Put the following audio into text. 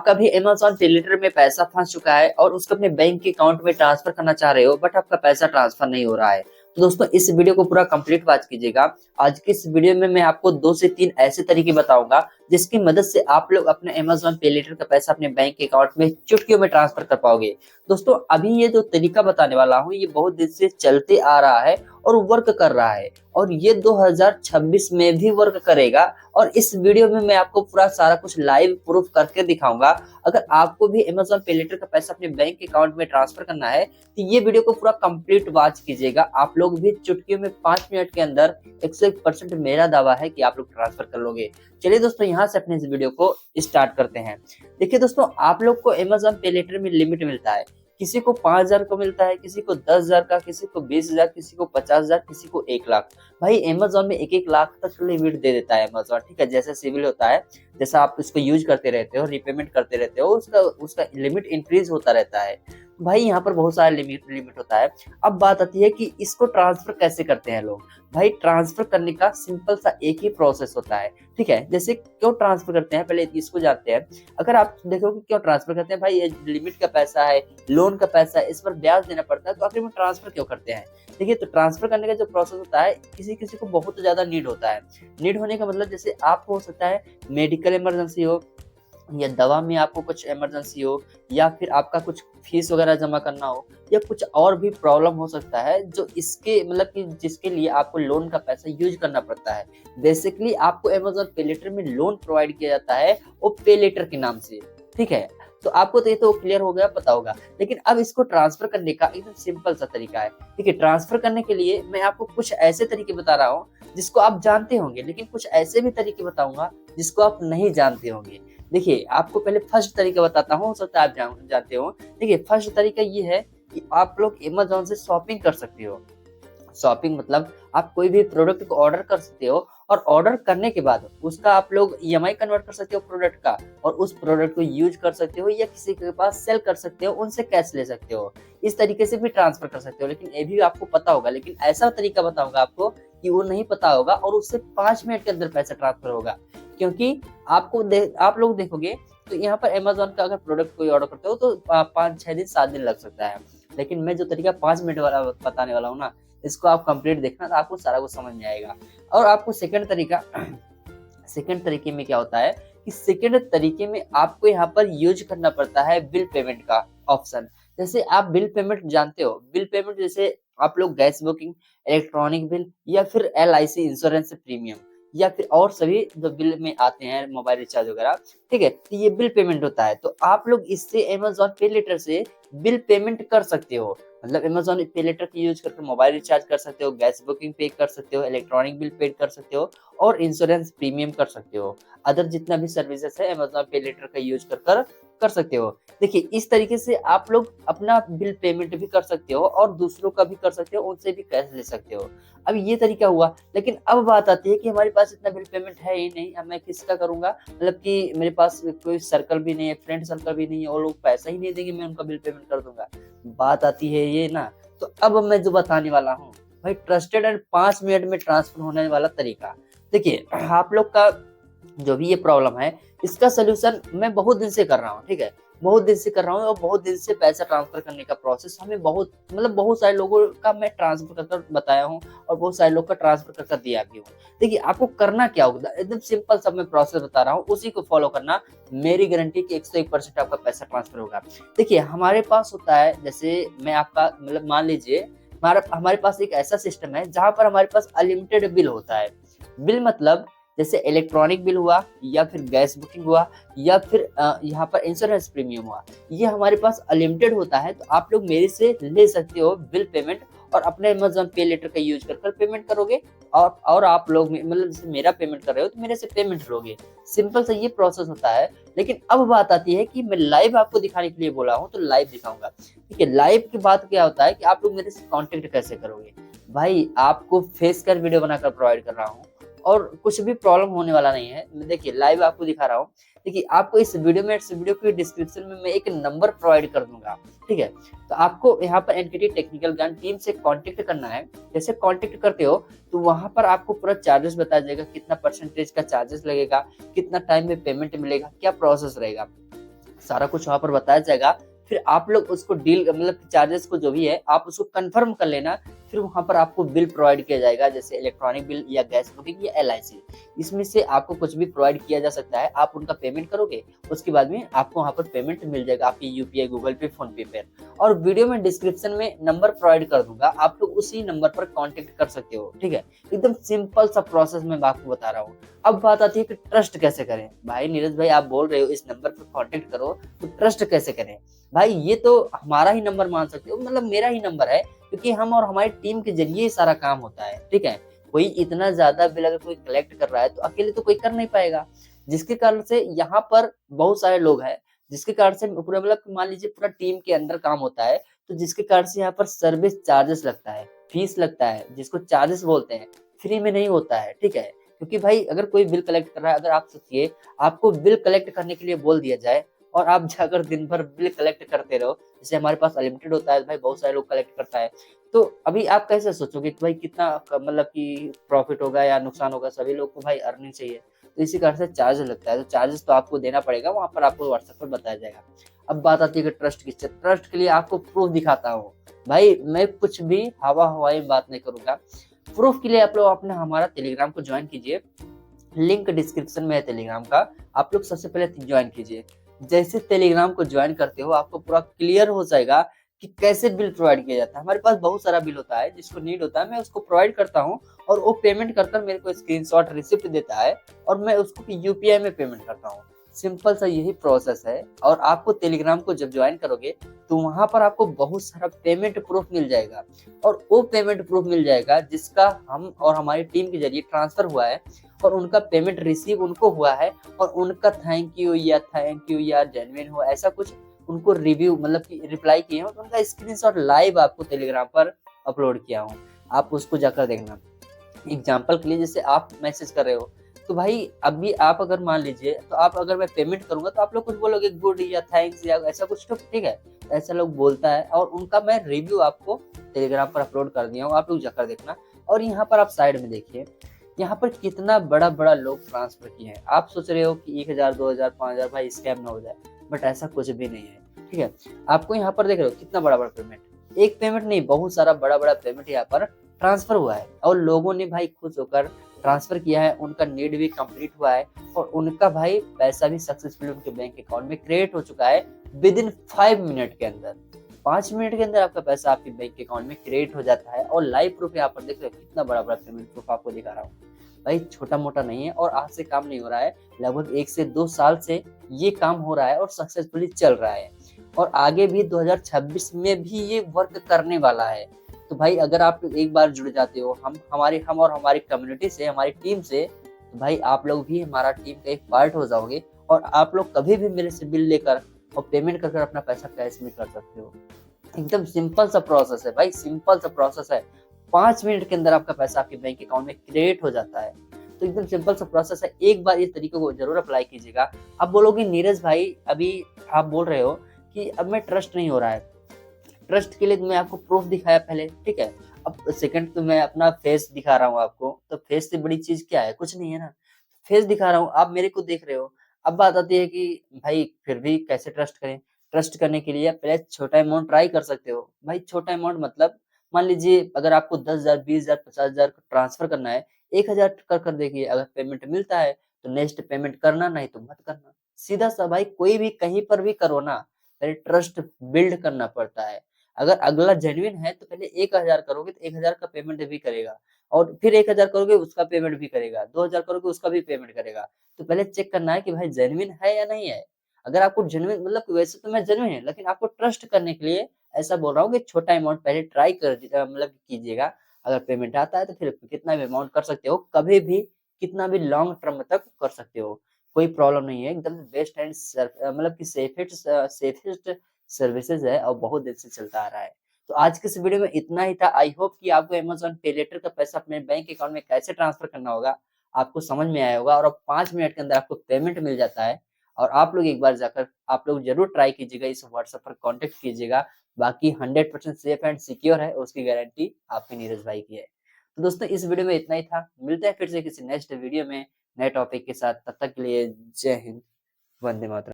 आपका भी अमेज़न पे लेटर में पैसा फंस चुका है और उसको अपने बैंक के अकाउंट में ट्रांसफर करना चाह रहे हो बट आपका पैसा ट्रांसफर नहीं हो रहा है। तो दोस्तों इस वीडियो को पूरा कंप्लीट वॉच कीजिएगा। आज की इस वीडियो में मैं आपको 2 से 3 ऐसे तरीके बताऊंगा जिसकी मदद से आप लोग अपने अमेज़न पे लेटर का पैसा अपने बैंक के अकाउंट में चुटकियों में ट्रांसफर कर पाओगे। दोस्तों अभी ये जो तरीका बताने वाला हूँ ये बहुत दिन से चलते आ रहा है और वर्क कर रहा है और ये 2026 में भी वर्क करेगा और इस वीडियो में मैं आपको पूरा सारा कुछ लाइव प्रूफ करके दिखाऊंगा। अगर आपको भी अमेज़न पे लेटर का पैसा अपने बैंक अकाउंट में ट्रांसफर करना है तो ये वीडियो को पूरा कंप्लीट वॉच कीजिएगा। आप लोग भी चुटकियों में 5 मिनट के अंदर 101% मेरा दावा है कि आप लोग ट्रांसफर कर लोगे। चलिए दोस्तों यहाँ से अपने इस वीडियो को स्टार्ट करते हैं। देखिए दोस्तों आप लोग को अमेज़न पे लेटर में लिमिट मिलता है, किसी को 5,000 को मिलता है, किसी को 10,000 का, किसी को 20,000, किसी को 50,000, किसी को 1,00,000। भाई अमेज़न में 1-1 लाख तक लिमिट दे देता है अमेज़न, ठीक है। जैसे सिविल होता है, जैसा आप उसको यूज करते रहते हो, रीपेमेंट करते रहते हो, उसका लिमिट इंक्रीज होता रहता है। भाई यहाँ पर बहुत सारा लिमिट होता है। अब बात आती है कि इसको ट्रांसफर कैसे करते हैं लोग। भाई ट्रांसफर करने का सिंपल सा एक ही प्रोसेस होता है, ठीक है। जैसे क्यों ट्रांसफर करते हैं पहले इसको जानते हैं। अगर आप देखोगे क्यों ट्रांसफर करते हैं, भाई ये लिमिट का पैसा है, लोन का पैसा है, इस पर ब्याज देना पड़ता है, तो आखिर में ट्रांसफर क्यों करते हैं। देखिए तो ट्रांसफर करने का जो प्रोसेस होता है किसी किसी को बहुत ज्यादा नीड होता है। नीड होने का मतलब जैसे आपको हो सकता है मेडिकल इमरजेंसी हो या दवा में आपको कुछ इमरजेंसी हो या फिर आपका कुछ फीस वगैरह जमा करना हो या कुछ और भी प्रॉब्लम हो सकता है जो इसके मतलब कि जिसके लिए आपको लोन का पैसा यूज करना पड़ता है। बेसिकली आपको अमेज़न पे लेटर में लोन प्रोवाइड किया जाता है वो पे लेटर के नाम से, ठीक है। तो आपको तो ये तो क्लियर हो गया, पता होगा। लेकिन अब इसको ट्रांसफर करने का एकदम सिंपल सा तरीका है, ठीक है। ट्रांसफर करने के लिए मैं आपको कुछ ऐसे तरीके बता रहा हूँ जिसको आप जानते होंगे, लेकिन कुछ ऐसे भी तरीके बताऊंगा जिसको आप नहीं जानते होंगे। देखिए आपको पहले फर्स्ट तरीका बताता हूँ, हो सकता है आप जानते हो। देखिए फर्स्ट तरीका ये है कि आप लोग अमेज़न से शॉपिंग कर सकते हो। शॉपिंग मतलब आप कोई भी प्रोडक्ट को ऑर्डर कर सकते हो और ऑर्डर करने के बाद उसका आप लोग ईएमआई कन्वर्ट कर सकते हो प्रोडक्ट का और उस प्रोडक्ट को यूज कर सकते हो या किसी के पास सेल कर सकते हो, उनसे कैश ले सकते हो। इस तरीके से भी ट्रांसफर कर सकते हो, लेकिन ये भी आपको पता होगा। लेकिन ऐसा तरीका बताऊंगा आपको कि वो नहीं पता होगा और उससे 5 मिनट के अंदर पैसा ट्रांसफर होगा। क्योंकि आप लोग देखोगे तो यहाँ पर अमेज़न का अगर प्रोडक्ट कोई ऑर्डर करते हो तो 5-6 दिन 7 दिन लग सकता है। लेकिन मैं जो तरीका 5 मिनट वाला बताने वाला हूँ ना, इसको आप कंप्लीट देखना तो आपको सारा कुछ समझ में आएगा। और आपको सेकंड तरीके में क्या होता है कि सेकंड तरीके में आपको यहाँ पर यूज करना पड़ता है बिल पेमेंट का ऑप्शन। जैसे आप बिल पेमेंट जानते हो, बिल पेमेंट जैसे आप लोग गैस बुकिंग, इलेक्ट्रॉनिक बिल या फिर LIC इंश्योरेंस प्रीमियम या फिर और सभी जो बिल में आते हैं मोबाइल रिचार्ज वगैरह, ठीक है। तो ये बिल पेमेंट होता है, तो आप लोग इससे अमेज़न पे लेटर से बिल पेमेंट कर सकते हो। मतलब अमेज़न पे लेटर की यूज करके मोबाइल रिचार्ज कर सकते हो, गैस बुकिंग पे कर सकते हो, इलेक्ट्रॉनिक बिल पे कर सकते हो और इंश्योरेंस प्रीमियम कर सकते हो। अदर जितना भी सर्विसेज है अमेज़न पे लेटर का यूज कर सकते हो। देखिए इस तरीके से आप लोग अपना बिल पेमेंट भी कर सकते हो और दूसरों का भी कर सकते हो, उनसे भी कैश ले सकते हो। अब ये तरीका हुआ, लेकिन अब बात आती है कि हमारे पास इतना बिल पेमेंट है ही नहीं, अब मैं किसका करूंगा। मतलब कि मेरे पास कोई सर्कल भी नहीं है, फ्रेंड सर्कल भी नहीं है, और लोग पैसा ही नहीं देंगे, मैं उनका बिल पेमेंट कर दूंगा। बात आती है ये ना। तो अब मैं जो बताने वाला हूँ भाई ट्रस्टेड एंड 5 मिनट में ट्रांसफर होने वाला तरीका। देखिए आप लोग का जो भी ये प्रॉब्लम है इसका सोल्यूशन मैं बहुत दिन से कर रहा हूँ, ठीक है। बहुत दिन से कर रहा हूँ और बहुत दिन से पैसा ट्रांसफर करने का प्रोसेस हमें बहुत सारे लोगों का मैं ट्रांसफर कर बताया हूँ और बहुत सारे लोग का ट्रांसफर कर दिया भी हूँ। देखिए आपको करना क्या होगा, एकदम सिंपल सा मैं प्रोसेस बता रहा हूँ, उसी को फॉलो करना। मेरी गारंटी कि 101% आपका पैसा ट्रांसफर होगा। देखिए हमारे पास होता है, जैसे मैं आपका मतलब मान लीजिए हमारे पास एक ऐसा सिस्टम है जहां पर हमारे पास अनलिमिटेड बिल होता है। बिल मतलब जैसे इलेक्ट्रॉनिक बिल हुआ या फिर गैस बुकिंग हुआ या फिर यहाँ पर इंश्योरेंस प्रीमियम हुआ, ये हमारे पास अनलिमिटेड होता है। तो आप लोग मेरे से ले सकते हो बिल पेमेंट और अपने अमेज़न पे लेटर का यूज कर पेमेंट करोगे और आप लोग मतलब जैसे मेरा पेमेंट कर रहे हो तो मेरे से पेमेंट लोगे। सिंपल सा ये प्रोसेस होता है। लेकिन अब बात आती है कि मैं लाइव आपको दिखाने के लिए बोला हूँ तो लाइव दिखाऊंगा, ठीक है। लाइव की बात क्या होता है कि आप लोग मेरे से कॉन्टेक्ट कैसे करोगे। भाई आपको फेस कर वीडियो बनाकर प्रोवाइड कर रहा हूँ और कुछ भी प्रॉब्लम होने वाला नहीं है। देखिए लाइव आपको दिखा रहा हूँ। देखिए आपको इस वीडियो की डिस्क्रिप्शन में मैं एक नंबर प्रोवाइड कर दूंगा, ठीक है। तो आपको यहाँ पर एनकेटी टेक्निकल ज्ञान टीम से कांटेक्ट करना है। जैसे कांटेक्ट करते हो तो वहां पर आपको पूरा चार्जेस बताया जाएगा, कितना परसेंटेज का चार्जेस लगेगा, कितना टाइम में पेमेंट मिलेगा, क्या प्रोसेस रहेगा। सारा कुछ वहाँ पर बताया जाएगा। फिर आप लोग उसको डील मतलब चार्जेस को जो भी है आप उसको कंफर्म कर लेना। फिर वहाँ पर आपको बिल प्रोवाइड किया जाएगा, जैसे इलेक्ट्रॉनिक बिल या गैस बुकिंग या एलआईसी। इसमें से आपको कुछ भी प्रोवाइड किया जा सकता है। आप उनका पेमेंट करोगे, उसके बाद में आपको वहाँ पर पेमेंट मिल जाएगा आपकी यूपीआई, गूगल पे, फोन पे पर। और वीडियो में डिस्क्रिप्शन में नंबर प्रोवाइड कर दूंगा, आप लोग उसी नंबर पर कॉन्टेक्ट कर सकते हो। ठीक है, एकदम सिंपल सा प्रोसेस मैं आपको बता रहा हूँ। अब बात आती है कि ट्रस्ट कैसे करें। भाई नीरज भाई आप बोल रहे हो इस नंबर पर कांटेक्ट करो, तो ट्रस्ट कैसे करें? भाई ये तो हमारा ही नंबर मान सकते हो, मतलब मेरा ही नंबर है, क्योंकि हम और हमारी टीम के जरिए ही सारा काम होता है। ठीक है, कोई इतना ज्यादा बिल अगर कोई कलेक्ट कर रहा है तो अकेले तो कोई कर नहीं पाएगा, जिसके कारण से यहाँ पर बहुत सारे लोग हैं, जिसके कारण से पूरा मतलब मान लीजिए पूरा टीम के अंदर काम होता है। तो जिसके कारण से यहाँ पर सर्विस चार्जेस लगता है, फीस लगता है, जिसको चार्जेस बोलते हैं, फ्री में नहीं होता है। ठीक है, क्योंकि भाई अगर कोई बिल कलेक्ट कर रहा है, अगर आप सोचिए आपको बिल कलेक्ट करने के लिए बोल दिया जाए और आप जाकर दिन भर बिल कलेक्ट करते रहो, जैसे हमारे पास अनलिमिटेड होता है भाई, बहुत सारे लोग कलेक्ट करता है, तो अभी आप कैसे सोचोगे कि भाई कितना मतलब कि प्रॉफिट होगा या नुकसान होगा? सभी लोग को भाई अर्निंग चाहिए, तो इसी कारण से चार्ज लगता है। तो चार्जेस तो आपको देना पड़ेगा, वहां पर आपको व्हाट्सएप पर बताया जाएगा। अब बात आती है कि ट्रस्ट की। ट्रस्ट के लिए आपको प्रूफ दिखाता हूँ। भाई मैं कुछ भी हवा हवाई बात नहीं करूंगा। प्रूफ के लिए आप लोग अपने हमारा टेलीग्राम को ज्वाइन कीजिए, लिंक डिस्क्रिप्शन में है टेलीग्राम का। आप लोग सबसे पहले ज्वाइन कीजिए। जैसे टेलीग्राम को ज्वाइन करते हो आपको पूरा क्लियर हो जाएगा कि कैसे बिल प्रोवाइड किया जाता है। हमारे पास बहुत सारा बिल होता है, जिसको नीड होता है मैं उसको प्रोवाइड करता हूँ, और वो पेमेंट कर मेरे को स्क्रीनशॉट रिसिप्ट देता है, और मैं उसको यूपीआई में पेमेंट करता हूँ। सिंपल सा यही प्रोसेस है। और आपको टेलीग्राम को जब ज्वाइन करोगे तो वहां पर आपको बहुत सारा पेमेंट प्रूफ मिल जाएगा, और वो पेमेंट प्रूफ मिल जाएगा जिसका हम और हमारी टीम के जरिए ट्रांसफर हुआ है, और उनका पेमेंट रिसीव उनको हुआ है, और उनका थैंक यू या जेन्युइन हो ऐसा कुछ उनको रिव्यू मतलब कि रिप्लाई किए हो, तो उनका स्क्रीनशॉट लाइव आपको टेलीग्राम पर अपलोड किया हूँ। आप उसको जाकर देखना। एग्जाम्पल के लिए जैसे आप मैसेज कर रहे हो, तो भाई अभी आप अगर मान लीजिए, तो आप अगर मैं पेमेंट करूंगा तो आप लोग कुछ बोलोगे गुड या थैंक्स या ऐसा कुछ, तो ठीक है, ऐसा लोग बोलता है, और उनका मैं रिव्यू आपको टेलीग्राम पर अपलोड कर दिया हूँ, आप लोग जाकर देखना। और यहाँ पर आप साइड में देखिए, यहाँ पर कितना बड़ा बड़ा लोग ट्रांसफर किए हैं। आप सोच रहे हो कि 1000 2000 5000 भाई स्कैम ना हो जाए, बट ऐसा कुछ भी नहीं है। ठीक है, आपको यहाँ पर देख रहे हो कितना बड़ा बड़ा पेमेंट, एक पेमेंट नहीं बहुत सारा बड़ा बड़ा पेमेंट यहाँ पर ट्रांसफर हुआ है, और लोगों ने भाई खुश होकर ट्रांसफर किया है, उनका नीड भी कंप्लीट हुआ है, और उनका भाई पैसा भी सक्सेसफुली उनके बैंक अकाउंट में क्रिएट हो चुका है विद इन 5 मिनट के अंदर। 5 मिनट के अंदर आपका पैसा आपके बैंक अकाउंट में क्रिएट हो जाता है। और लाइव प्रूफ यहाँ पर देख रहे हो कितना बड़ा बड़ा पेमेंट प्रूफ आपको दिखा रहा हूँ। भाई छोटा मोटा नहीं है, और आज से काम नहीं हो रहा है, लगभग 1 से 2 साल से ये काम हो रहा है और सक्सेसफुली चल रहा है, और आगे भी 2026 में भी ये वर्क करने वाला है। तो भाई अगर आप एक बार जुड़ जाते हो हम और हमारी कम्युनिटी से, हमारी टीम से, तो भाई आप लोग भी हमारा टीम का एक पार्ट हो जाओगे, और आप लोग कभी भी मेरे से बिल लेकर और पेमेंट कर अपना पैसा कैश में कर सकते हो। एकदम सिंपल सा प्रोसेस है भाई, सिंपल सा प्रोसेस है। 5 मिनट के अंदर आपका पैसा आपके बैंक अकाउंट में क्रिएट हो जाता है। तो एकदम सिंपल सा प्रोसेस है, एक बार इस तरीके को जरूर अप्लाई कीजिएगा। आप बोलोगे नीरज भाई अभी आप बोल रहे हो कि अब मैं ट्रस्ट नहीं हो रहा है, ट्रस्ट के लिए मैं आपको प्रूफ दिखाया पहले, ठीक है, अब सेकंड तो मैं अपना फेस दिखा रहा हूँ आपको, तो फेस से बड़ी चीज क्या है? कुछ नहीं है ना। फेस दिखा रहा हूँ, आप मेरे को देख रहे हो। अब बात आती है कि भाई फिर भी कैसे ट्रस्ट करें? ट्रस्ट करने के लिए पहले छोटा अमाउंट ट्राई कर सकते हो। भाई छोटा अमाउंट मतलब मान लीजिए अगर आपको 10,000 20,000 50,000 ट्रांसफर करना है, 1,000 कर देखिए, अगर पेमेंट मिलता है तो नेक्स्ट पेमेंट करना, नहीं तो मत करना। सीधा सा भाई, कोई भी कहीं पर भी करो ना, पहले ट्रस्ट बिल्ड करना पड़ता है। अगर अगला जेन्युइन है तो पहले 1,000 करोगे तो 1,000 का पेमेंट भी करेगा, और फिर 1,000 करोगे उसका पेमेंट भी करेगा, 2,000 करोगे उसका भी पेमेंट करेगा। तो पहले चेक करना है कि भाई जेन्युइन है या नहीं है। अगर आपको जेन्युइन मतलब वैसे तो मैं जेन्युइन है, लेकिन आपको ट्रस्ट करने के लिए ऐसा बोल रहा हूँ कि छोटा अमाउंट पहले ट्राई कर मतलब कीजिएगा। अगर पेमेंट आता है तो फिर कितना भी अमाउंट कर सकते हो, कभी भी कितना भी लॉन्ग टर्म तक कर सकते हो, कोई प्रॉब्लम नहीं है। एकदम बेस्ट एंड मतलब कि सेफेस्ट सर्विसेज है, और बहुत दिन से चलता आ रहा है। तो आज के इस वीडियो में इतना ही था। आई होप कि आपको अमेज़न पे लेटर का पैसा अपने बैंक अकाउंट में कैसे ट्रांसफर करना होगा आपको समझ में आया होगा, और अब 5 मिनट के अंदर आपको पेमेंट मिल जाता है। और आप लोग एक बार जाकर आप लोग जरूर ट्राई कीजिएगा, इस व्हाट्सएप पर कॉन्टेक्ट कीजिएगा। बाकी 100% सेफ एंड सिक्योर है, उसकी गारंटी आपके नीरज भाई की है। तो दोस्तों इस वीडियो में इतना ही था, मिलते हैं फिर से किसी नेक्स्ट वीडियो में नए टॉपिक के साथ। तब तक के लिए जय हिंद, वंदे मातरम।